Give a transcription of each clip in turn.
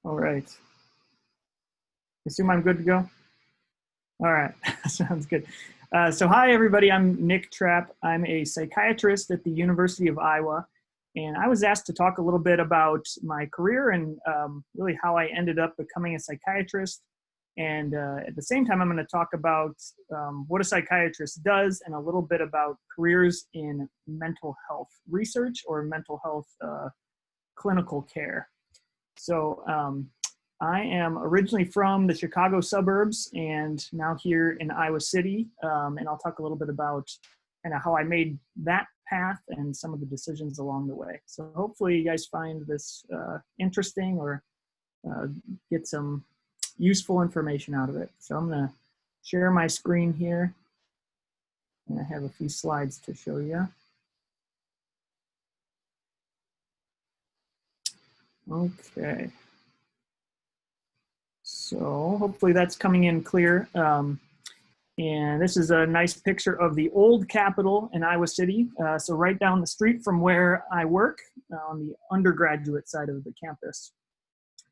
All right. Assume I'm good to go? All right. Sounds good. So hi, everybody. I'm Nick Trapp. I'm a psychiatrist at the University of Iowa. And I was asked to talk a little bit about my career and really how I ended up becoming a psychiatrist. And at the same time, I'm going to talk about what a psychiatrist does and a little bit about careers in mental health research or mental health clinical care. So I am originally from the Chicago suburbs and now here in Iowa City. And I'll talk a little bit about kind of how I made that path and some of the decisions along the way. So hopefully you guys find this interesting or get some useful information out of it. So I'm going to share my screen here. And I have a few slides to show you. Okay. So hopefully that's coming in clear. And this is a nice picture of the old Capitol in Iowa City. So right down the street from where I work on the undergraduate side of the campus.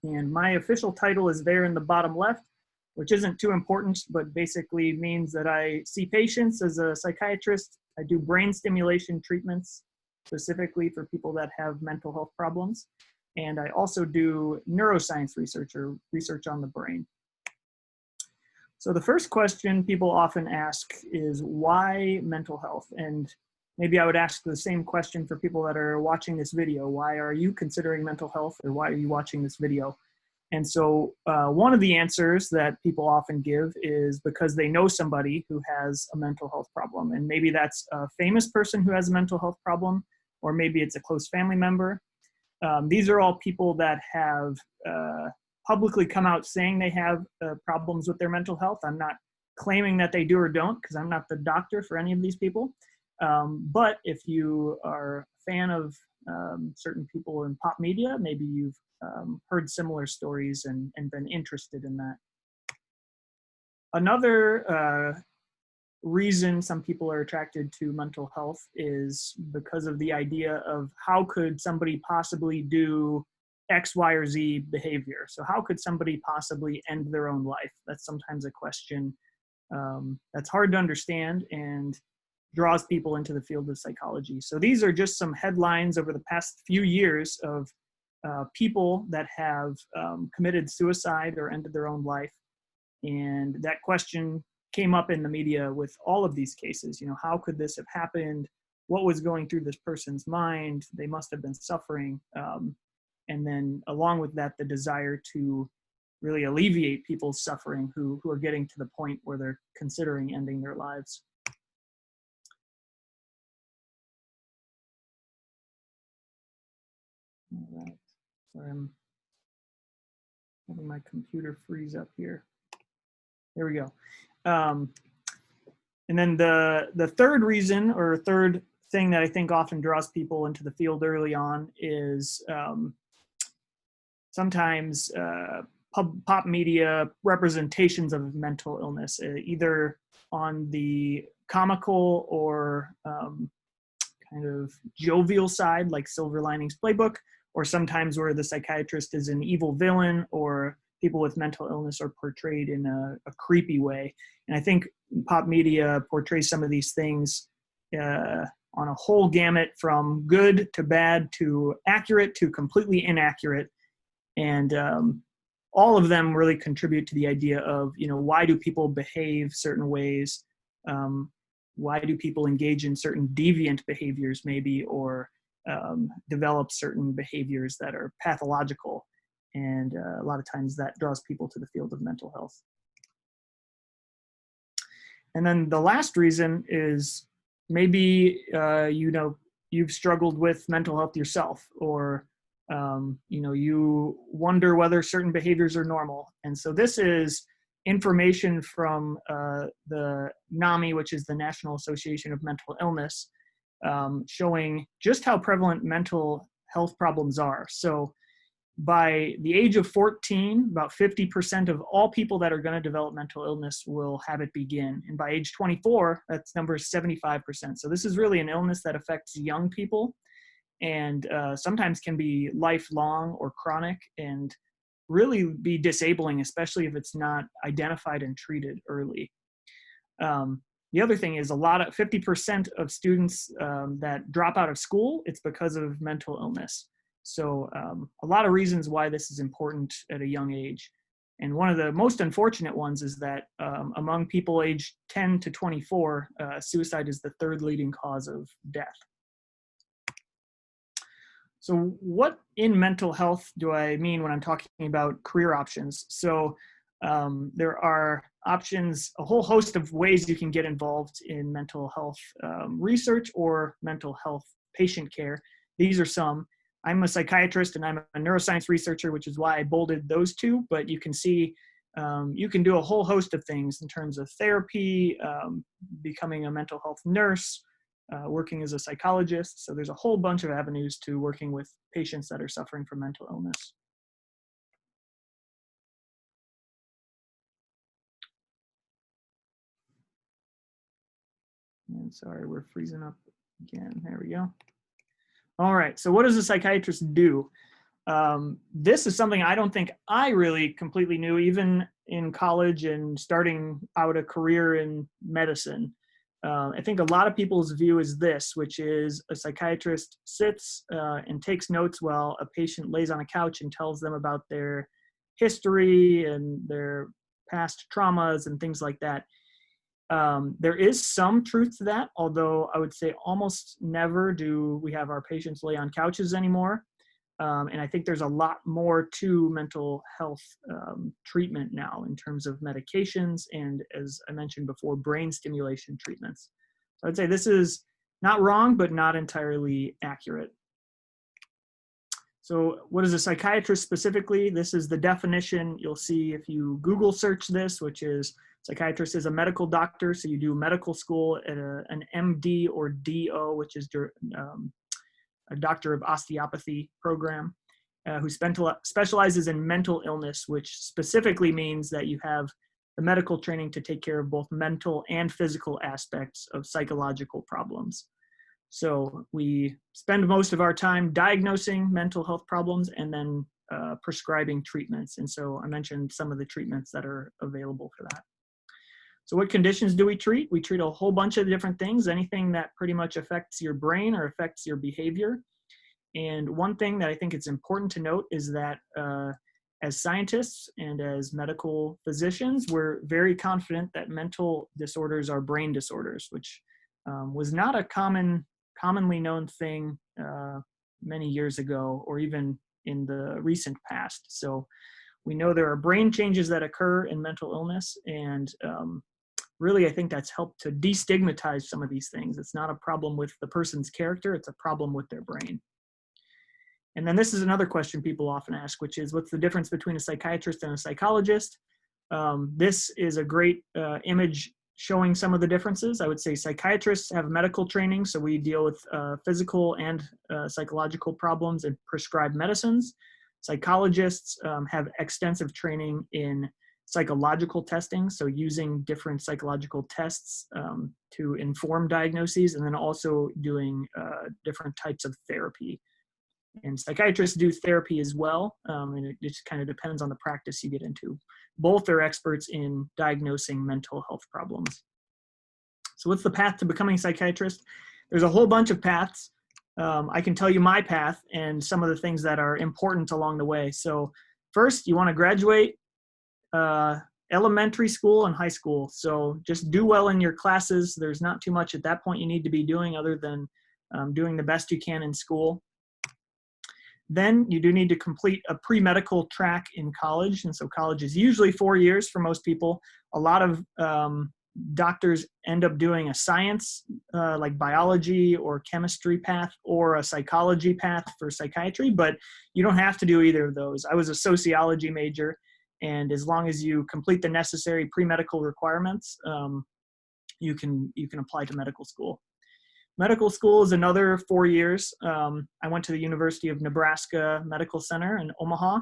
And my official title is there in the bottom left, which isn't too important, but basically means that I see patients as a psychiatrist. I do brain stimulation treatments, specifically for people that have mental health problems. And I also do neuroscience research or research on the brain. So the first question people often ask is why mental health? And maybe I would ask the same question for people that are watching this video. Why are you considering mental health, or why are you watching this video? And so one of the answers that people often give is because they know somebody who has a mental health problem. And maybe that's a famous person who has a mental health problem, or maybe it's a close family member. These are all people that have publicly come out saying they have problems with their mental health. I'm not claiming that they do or don't, because I'm not the doctor for any of these people. But if you are a fan of certain people in pop media, maybe you've heard similar stories and been interested in that. Another reason some people are attracted to mental health is because of the idea of how could somebody possibly do X, Y, or Z behavior. So how could somebody possibly end their own life? That's sometimes a question that's hard to understand and draws people into the field of psychology. So these are just some headlines over the past few years of people that have committed suicide or ended their own life. And that question came up in the media with all of these cases. You know, how could this have happened? What was going through this person's mind? They must have been suffering. And then along with that, the desire to really alleviate people's suffering who are getting to the point where they're considering ending their lives. All right. Sorry, I'm having my computer freeze up here. There we go. And then the third reason, or third thing that I think often draws people into the field early on is sometimes pop media representations of mental illness, either on the comical or kind of jovial side, like Silver Linings Playbook, or sometimes where the psychiatrist is an evil villain, or people with mental illness are portrayed in a creepy way. And I think pop media portrays some of these things on a whole gamut, from good to bad to accurate to completely inaccurate. And all of them really contribute to the idea of, you know, why do people behave certain ways? Why do people engage in certain deviant behaviors maybe, or develop certain behaviors that are pathological? And a lot of times that draws people to the field of mental health. And then the last reason is maybe, you know, you've struggled with mental health yourself, or, you know, you wonder whether certain behaviors are normal. And so this is information from the NAMI, which is the National Association of Mental Illness, showing just how prevalent mental health problems are. So by the age of 14, about 50% of all people that are going to develop mental illness will have it begin. And by age 24, that number is 75%. So this is really an illness that affects young people, and sometimes can be lifelong or chronic. And really be disabling, especially if it's not identified and treated early. The other thing is 50% of students that drop out of school, it's because of mental illness. So a lot of reasons why this is important at a young age. And one of the most unfortunate ones is that among people aged 10 to 24, suicide is the third leading cause of death. So what in mental health do I mean when I'm talking about career options? So there are options, a whole host of ways you can get involved in mental health research or mental health patient care. These are some. I'm a psychiatrist and I'm a neuroscience researcher, which is why I bolded those two, but you can see you can do a whole host of things in terms of therapy, becoming a mental health nurse, working as a psychologist. So there's a whole bunch of avenues to working with patients that are suffering from mental illness. And sorry, we're freezing up again. There we go. All right, so what does a psychiatrist do? This is something I don't think I really completely knew, even in college and starting out a career in medicine. I think a lot of people's view is this, which is a psychiatrist sits and takes notes while a patient lays on a couch and tells them about their history and their past traumas and things like that. There is some truth to that, although I would say almost never do we have our patients lay on couches anymore. And I think there's a lot more to mental health treatment now in terms of medications and, as I mentioned before, brain stimulation treatments. So I'd say this is not wrong, but not entirely accurate. So what is a psychiatrist specifically? This is the definition you'll see if you Google search this, which is psychiatrist is a medical doctor. So you do medical school at an MD or DO, which is a doctor of osteopathy program, who specializes in mental illness, which specifically means that you have the medical training to take care of both mental and physical aspects of psychological problems. So we spend most of our time diagnosing mental health problems and then prescribing treatments. And so I mentioned some of the treatments that are available for that. So what conditions do we treat? We treat a whole bunch of different things, anything that pretty much affects your brain or affects your behavior. And one thing that I think it's important to note is that as scientists and as medical physicians, we're very confident that mental disorders are brain disorders, which was not a commonly known thing many years ago or even in the recent past. So we know there are brain changes that occur in mental illness, and really, I think that's helped to destigmatize some of these things. It's not a problem with the person's character, it's a problem with their brain. And then this is another question people often ask, which is what's the difference between a psychiatrist and a psychologist? This is a great image showing some of the differences. I would say psychiatrists have medical training, so we deal with physical and psychological problems and prescribe medicines. Psychologists have extensive training in psychological testing, so using different psychological tests to inform diagnoses, and then also doing different types of therapy. And psychiatrists do therapy as well, and it just kind of depends on the practice you get into. Both are experts in diagnosing mental health problems. So what's the path to becoming a psychiatrist? There's a whole bunch of paths. I can tell you my path and some of the things that are important along the way. So first, you want to graduate elementary school and high school. So just do well in your classes. There's not too much at that point you need to be doing other than doing the best you can in school. Then you do need to complete a pre-medical track in college. And so college is usually 4 years for most people. A lot of doctors end up doing a science like biology or chemistry path or a psychology path for psychiatry, but you don't have to do either of those. I was a sociology major, and as long as you complete the necessary pre-medical requirements, you can apply to medical school. Medical school is another 4 years. I went to the University of Nebraska Medical Center in Omaha,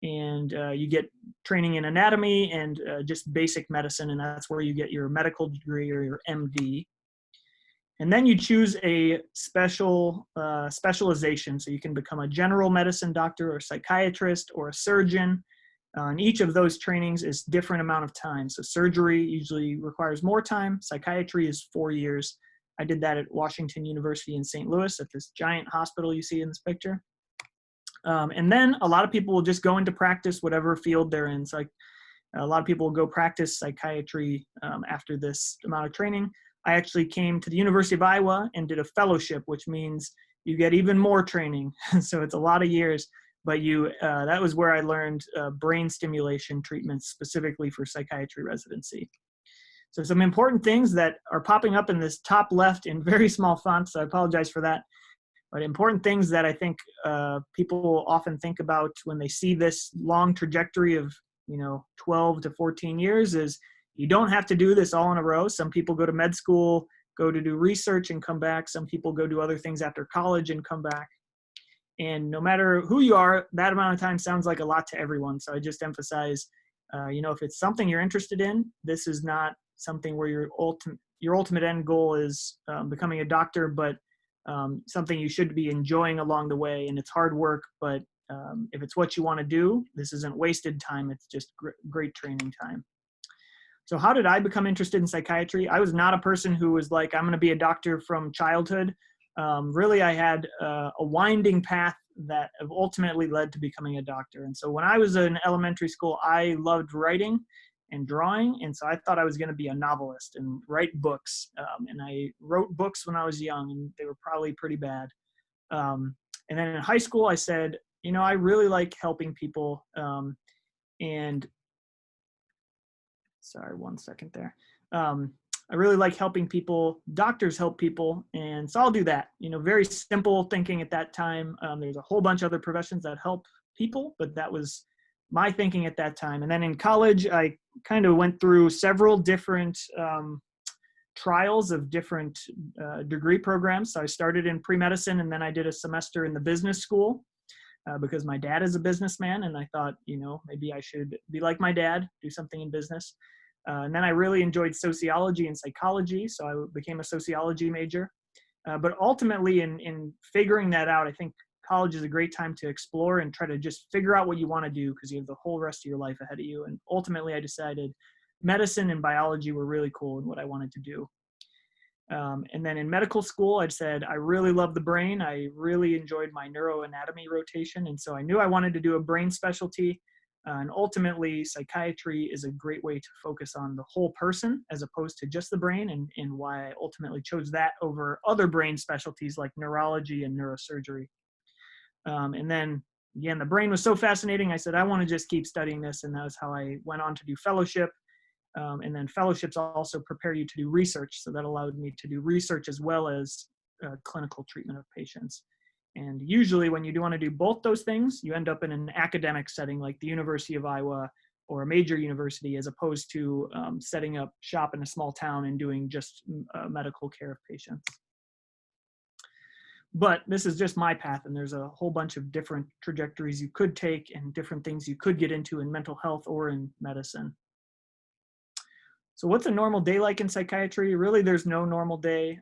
and you get training in anatomy and just basic medicine, and that's where you get your medical degree or your MD. And then you choose a specialization. So you can become a general medicine doctor or a psychiatrist or a surgeon. And each of those trainings is different amount of time. So surgery usually requires more time. Psychiatry is 4 years. I did that at Washington University in St. Louis at this giant hospital you see in this picture. And then a lot of people will just go into practice, whatever field they're in. So a lot of people will go practice psychiatry after this amount of training. I actually came to the University of Iowa and did a fellowship, which means you get even more training. So it's a lot of years, but that was where I learned brain stimulation treatments specifically for psychiatry residency. So some important things that are popping up in this top left in very small fonts, so I apologize for that. But important things that I think people often think about when they see this long trajectory of 12 to 14 years is you don't have to do this all in a row. Some people go to med school, go to do research and come back. Some people go do other things after college and come back. And no matter who you are, that amount of time sounds like a lot to everyone. So I just emphasize, if it's something you're interested in, this is not something where your ultimate end goal is becoming a doctor, but something you should be enjoying along the way. And it's hard work, but if it's what you want to do, this isn't wasted time. It's just great training time. So how did I become interested in psychiatry? I was not a person who was like, I'm going to be a doctor from childhood. Really, I had a winding path that ultimately led to becoming a doctor. And so when I was in elementary school, I loved writing and drawing. And so I thought I was going to be a novelist and write books. And I wrote books when I was young, and they were probably pretty bad. And then in high school, I said, I really like helping people. Sorry, 1 second there. I really like helping people. Doctors help people. And so I'll do that. Very simple thinking at that time. There's a whole bunch of other professions that help people, but that was my thinking at that time. And then in college, I kind of went through several different trials of different degree programs. So I started in pre-medicine, and then I did a semester in the business school because my dad is a businessman. And I thought, maybe I should be like my dad, do something in business. And then I really enjoyed sociology and psychology, so I became a sociology major. But ultimately, in figuring that out, I think college is a great time to explore and try to just figure out what you want to do, because you have the whole rest of your life ahead of you. And ultimately, I decided medicine and biology were really cool and what I wanted to do. And then in medical school, I said, I really love the brain. I really enjoyed my neuroanatomy rotation. And so I knew I wanted to do a brain specialty. And ultimately, psychiatry is a great way to focus on the whole person as opposed to just the brain, and why I ultimately chose that over other brain specialties like neurology and neurosurgery. And then, again, the brain was so fascinating, I said, I want to just keep studying this, and that was how I went on to do fellowship. And then fellowships also prepare you to do research, so that allowed me to do research as well as clinical treatment of patients. And usually when you do want to do both those things, you end up in an academic setting like the University of Iowa or a major university, as opposed to setting up shop in a small town and doing just medical care of patients. But this is just my path, and there's a whole bunch of different trajectories you could take and different things you could get into in mental health or in medicine. So what's a normal day like in psychiatry? Really, there's no normal day.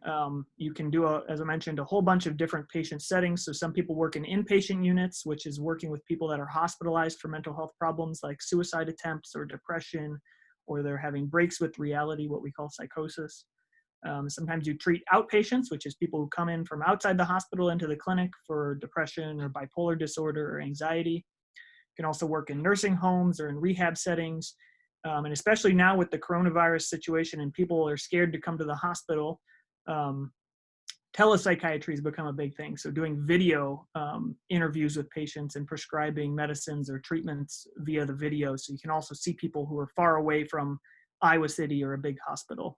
You can do, as I mentioned, a whole bunch of different patient settings. So some people work in inpatient units, which is working with people that are hospitalized for mental health problems like suicide attempts or depression, or they're having breaks with reality, what we call psychosis. Sometimes you treat outpatients, which is people who come in from outside the hospital into the clinic for depression or bipolar disorder or anxiety. You can also work in nursing homes or in rehab settings. And especially now with the coronavirus situation and people are scared to come to the hospital, telepsychiatry has become a big thing. So doing video interviews with patients and prescribing medicines or treatments via the video. So you can also see people who are far away from Iowa City or a big hospital.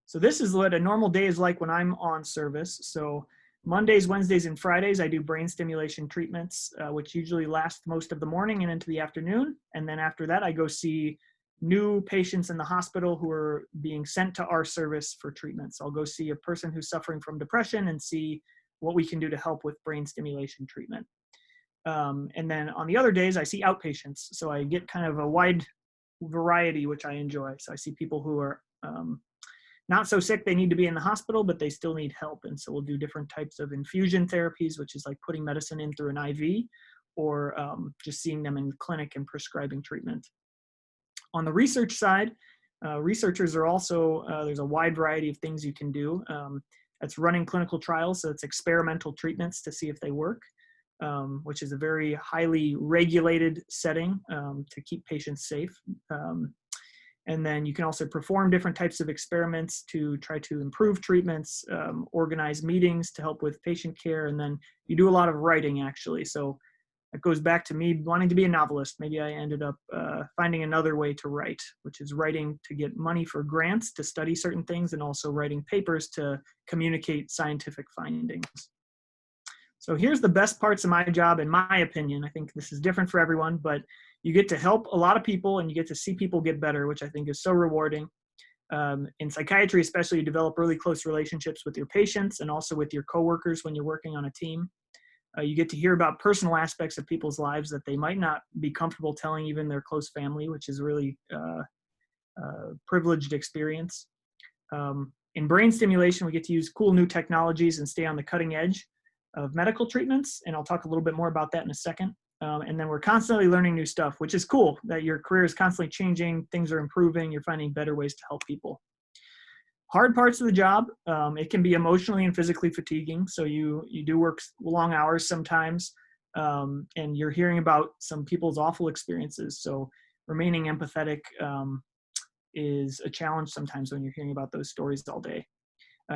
So this is what a normal day is like when I'm on service. So Mondays, Wednesdays, and Fridays, I do brain stimulation treatments, which usually last most of the morning and into the afternoon. And then after that, I go see new patients in the hospital who are being sent to our service for treatment. So I'll go see a person who's suffering from depression and see what we can do to help with brain stimulation treatment. And then on the other days, I see outpatients. So I get kind of a wide variety, which I enjoy. So I see people who are not so sick they need to be in the hospital, but they still need help. And so we'll do different types of infusion therapies, which is like putting medicine in through an IV, or just seeing them in the clinic and prescribing treatment. On the research side, researchers are also, there's a wide variety of things you can do. That's running clinical trials, so it's experimental treatments to see if they work, which is a very highly regulated setting to keep patients safe. And then you can also perform different types of experiments to try to improve treatments, organize meetings to help with patient care, and then you do a lot of writing, actually. So it goes back to me wanting to be a novelist. Maybe I ended up finding another way to write, which is writing to get money for grants to study certain things, and also writing papers to communicate scientific findings. So here's the best parts of my job, in my opinion. I think this is different for everyone, but you get to help a lot of people and you get to see people get better, which I think is so rewarding. In psychiatry, especially, you develop really close relationships with your patients and also with your coworkers when you're working on a team. You get to hear about personal aspects of people's lives that they might not be comfortable telling even their close family, which is really privileged experience. In brain stimulation, we get to use cool new technologies and stay on the cutting edge of medical treatments, and I'll talk a little bit more about that in a second. And then we're constantly learning new stuff, which is cool, that your career is constantly changing, things are improving, you're finding better ways to help people. Hard parts of the job, it can be emotionally and physically fatiguing. So you do work long hours sometimes, and you're hearing about some people's awful experiences. So remaining empathetic is a challenge sometimes when you're hearing about those stories all day.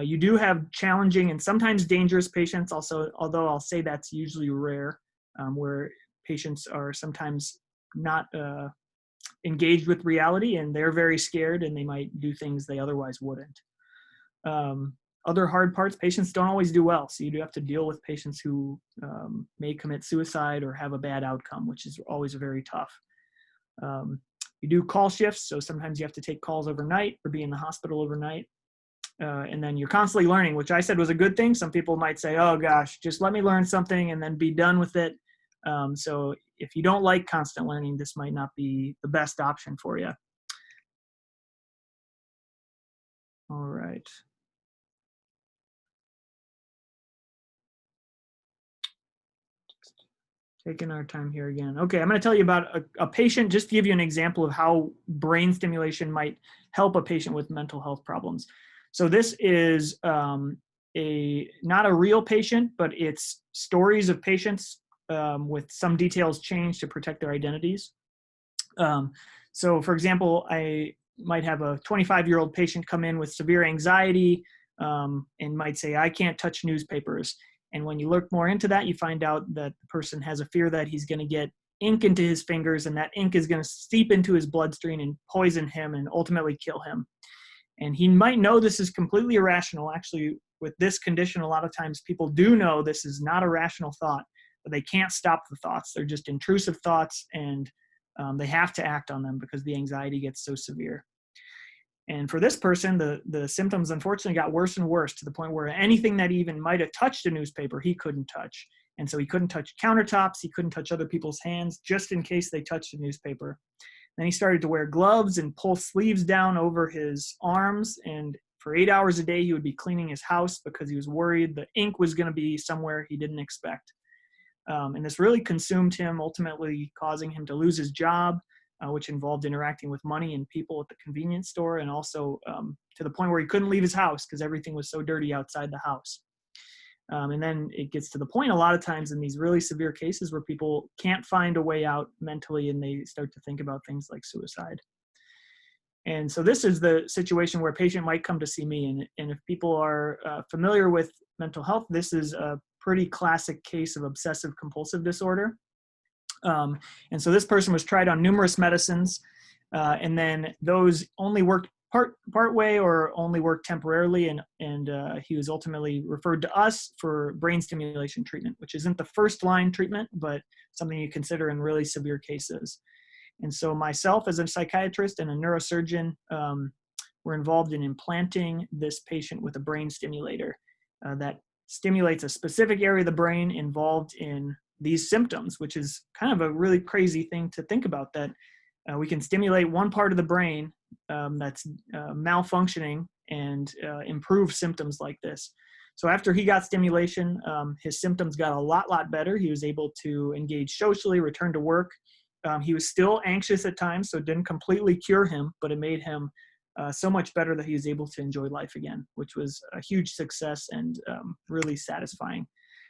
You do have challenging and sometimes dangerous patients also, although I'll say that's usually rare, where patients are sometimes not engaged with reality and they're very scared and they might do things they otherwise wouldn't. Other hard parts, patients don't always do well. So you do have to deal with patients who may commit suicide or have a bad outcome, which is always very tough. You do call shifts, so sometimes you have to take calls overnight or be in the hospital overnight. And then you're constantly learning, which I said was a good thing. Some people might say, oh gosh, just let me learn something and then be done with it. So if you don't like constant learning, this might not be the best option for you. All right. Taking our time here again. Okay, I'm going to tell you about a patient, just to give you an example of how brain stimulation might help a patient with mental health problems. So this is not a real patient, but it's stories of patients with some details changed to protect their identities. So for example, I might have a 25-year-old patient come in with severe anxiety and might say, I can't touch newspapers. And when you look more into that, you find out that the person has a fear that he's going to get ink into his fingers, and that ink is going to seep into his bloodstream and poison him and ultimately kill him. And he might know this is completely irrational. Actually, with this condition, a lot of times people do know this is not a rational thought, but they can't stop the thoughts. They're just intrusive thoughts, and they have to act on them because the anxiety gets so severe. And for this person, the symptoms unfortunately got worse and worse to the point where anything that even might have touched a newspaper, he couldn't touch. And so he couldn't touch countertops, he couldn't touch other people's hands just in case they touched a newspaper. Then he started to wear gloves and pull sleeves down over his arms. And for 8 hours a day, he would be cleaning his house because he was worried the ink was going to be somewhere he didn't expect. And this really consumed him, ultimately causing him to lose his job, which involved interacting with money and people at the convenience store, and also to the point where he couldn't leave his house because everything was so dirty outside the house. And then it gets to the point a lot of times in these really severe cases where people can't find a way out mentally and they start to think about things like suicide. And so this is the situation where a patient might come to see me. And if people are familiar with mental health, this is a pretty classic case of obsessive compulsive disorder. And so this person was tried on numerous medicines, and then those only worked part way or only worked temporarily, and he was ultimately referred to us for brain stimulation treatment, which isn't the first line treatment, but something you consider in really severe cases. And so myself as a psychiatrist and a neurosurgeon were involved in implanting this patient with a brain stimulator that stimulates a specific area of the brain involved in these symptoms, which is kind of a really crazy thing to think about, that we can stimulate one part of the brain that's malfunctioning and improve symptoms like this. So after he got stimulation, his symptoms got a lot better. He was able to engage socially, return to work. He was still anxious at times, so it didn't completely cure him, but it made him so much better that he was able to enjoy life again, which was a huge success and really satisfying.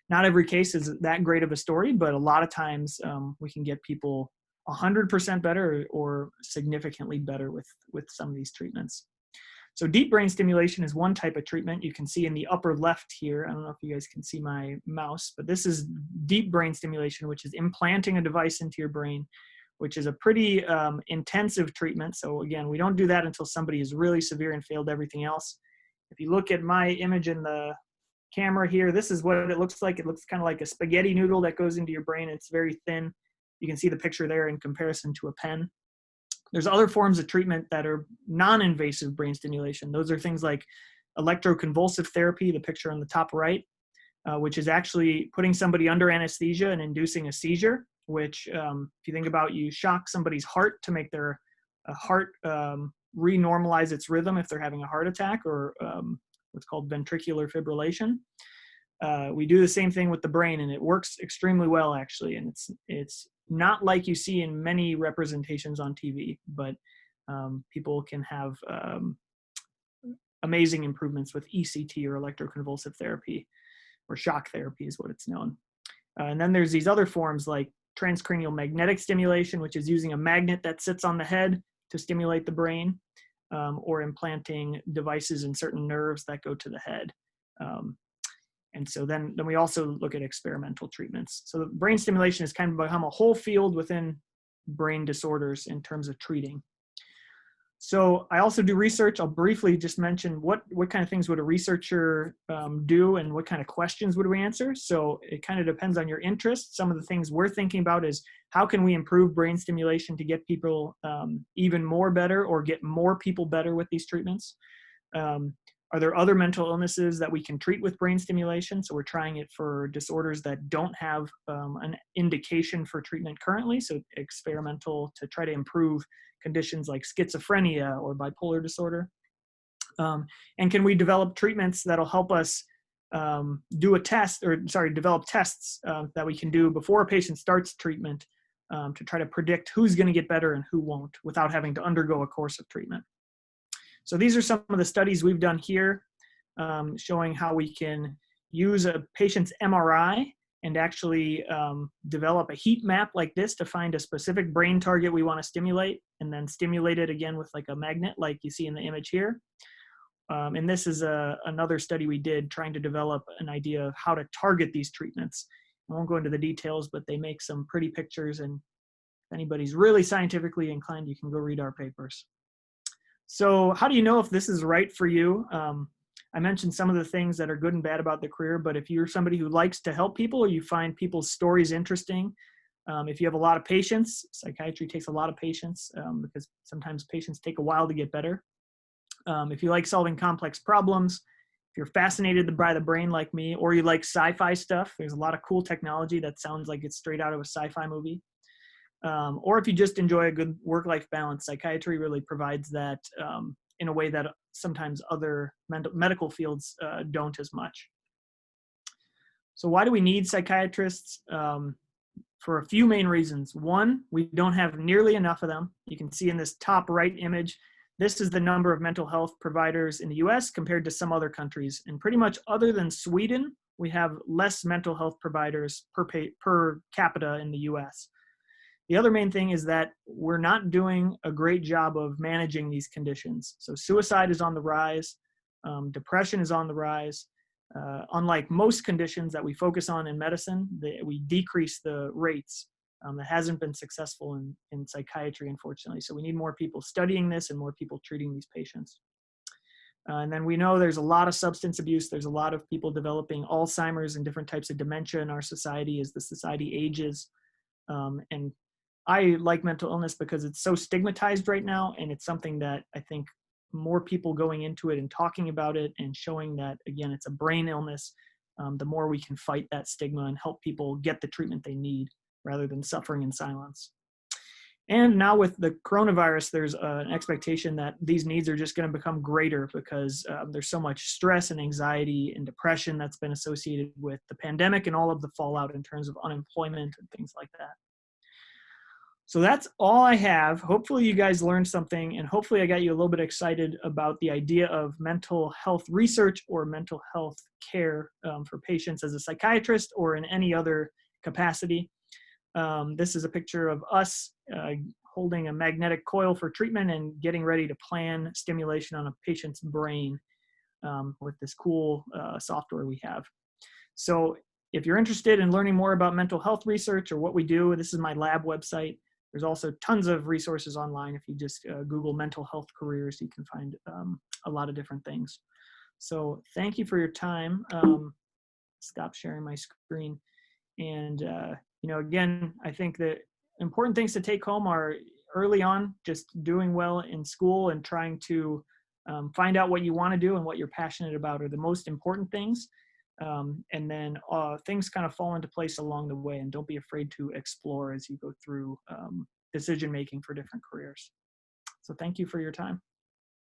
Not every case is that great of a story, but a lot of times we can get people 100% better or significantly better with some of these treatments. So deep brain stimulation is one type of treatment. You can see in the upper left here, I don't know if you guys can see my mouse, but this is deep brain stimulation, which is implanting a device into your brain, which is a pretty intensive treatment. So again, we don't do that until somebody is really severe and failed everything else. If you look at my image in the camera here, this is what it looks like. It looks kind of like a spaghetti noodle that goes into your brain. It's very thin. You can see the picture there in comparison to a pen. There's other forms of treatment that are non-invasive brain stimulation. Those are things like electroconvulsive therapy, the picture on the top right, which is actually putting somebody under anesthesia and inducing a seizure, which if you think about, you shock somebody's heart to make their heart re-normalize its rhythm if they're having a heart attack, or what's called ventricular fibrillation. We do the same thing with the brain, and it works extremely well, actually. And it's not like you see in many representations on TV, but people can have amazing improvements with ECT, or electroconvulsive therapy, or shock therapy is what it's known. And then there's these other forms like transcranial magnetic stimulation, which is using a magnet that sits on the head to stimulate the brain, or implanting devices in certain nerves that go to the head. And so then we also look at experimental treatments. So the brain stimulation has kind of become a whole field within brain disorders in terms of treating. So I also do research. I'll briefly just mention what kind of things would a researcher do, and what kind of questions would we answer. So it kind of depends on your interest. Some of the things we're thinking about is how can we improve brain stimulation to get people even more better, or get more people better with these treatments. Are there other mental illnesses that we can treat with brain stimulation? So we're trying it for disorders that don't have an indication for treatment currently. So experimental to try to improve conditions like schizophrenia or bipolar disorder. And can we develop treatments that'll help us develop tests that we can do before a patient starts treatment to try to predict who's going to get better and who won't, without having to undergo a course of treatment. So these are some of the studies we've done here, showing how we can use a patient's MRI and actually develop a heat map like this to find a specific brain target we want to stimulate, and then stimulate it again with like a magnet like you see in the image here. And this is another study we did trying to develop an idea of how to target these treatments. I won't go into the details, but they make some pretty pictures, and if anybody's really scientifically inclined, you can go read our papers. So how do you know if this is right for you? I mentioned some of the things that are good and bad about the career, but if you're somebody who likes to help people, or you find people's stories interesting, if you have a lot of patience, psychiatry takes a lot of patience because sometimes patients take a while to get better. If you like solving complex problems, if you're fascinated by the brain like me, or you like sci-fi stuff, there's a lot of cool technology that sounds like it's straight out of a sci-fi movie. Or if you just enjoy a good work-life balance, psychiatry really provides that in a way that sometimes other medical fields don't as much. So why do we need psychiatrists? For a few main reasons. One, we don't have nearly enough of them. You can see in this top right image, this is the number of mental health providers in the US compared to some other countries. And pretty much other than Sweden, we have less mental health providers per capita in the US. The other main thing is that we're not doing a great job of managing these conditions. So suicide is on the rise, depression is on the rise. Unlike most conditions that we focus on in medicine, we decrease the rates. That hasn't been successful in psychiatry, unfortunately. So we need more people studying this and more people treating these patients. And then we know there's a lot of substance abuse. There's a lot of people developing Alzheimer's and different types of dementia in our society as the society ages. And I like mental illness because it's so stigmatized right now, and it's something that I think more people going into it and talking about it and showing that, again, it's a brain illness, the more we can fight that stigma and help people get the treatment they need rather than suffering in silence. And now with the coronavirus, there's an expectation that these needs are just going to become greater because there's so much stress and anxiety and depression that's been associated with the pandemic and all of the fallout in terms of unemployment and things like that. So that's all I have. Hopefully you guys learned something, and hopefully I got you a little bit excited about the idea of mental health research or mental health care for patients as a psychiatrist or in any other capacity. This is a picture of us holding a magnetic coil for treatment and getting ready to plan stimulation on a patient's brain with this cool software we have. So if you're interested in learning more about mental health research or what we do, this is my lab website. There's also tons of resources online. If you just Google mental health careers, you can find a lot of different things. So thank you for your time. Stop sharing my screen. And, you know, again, I think that important things to take home are early on, just doing well in school and trying to find out what you want to do and what you're passionate about are the most important things. And then things kind of fall into place along the way, and don't be afraid to explore as you go through decision making for different careers. So thank you for your time.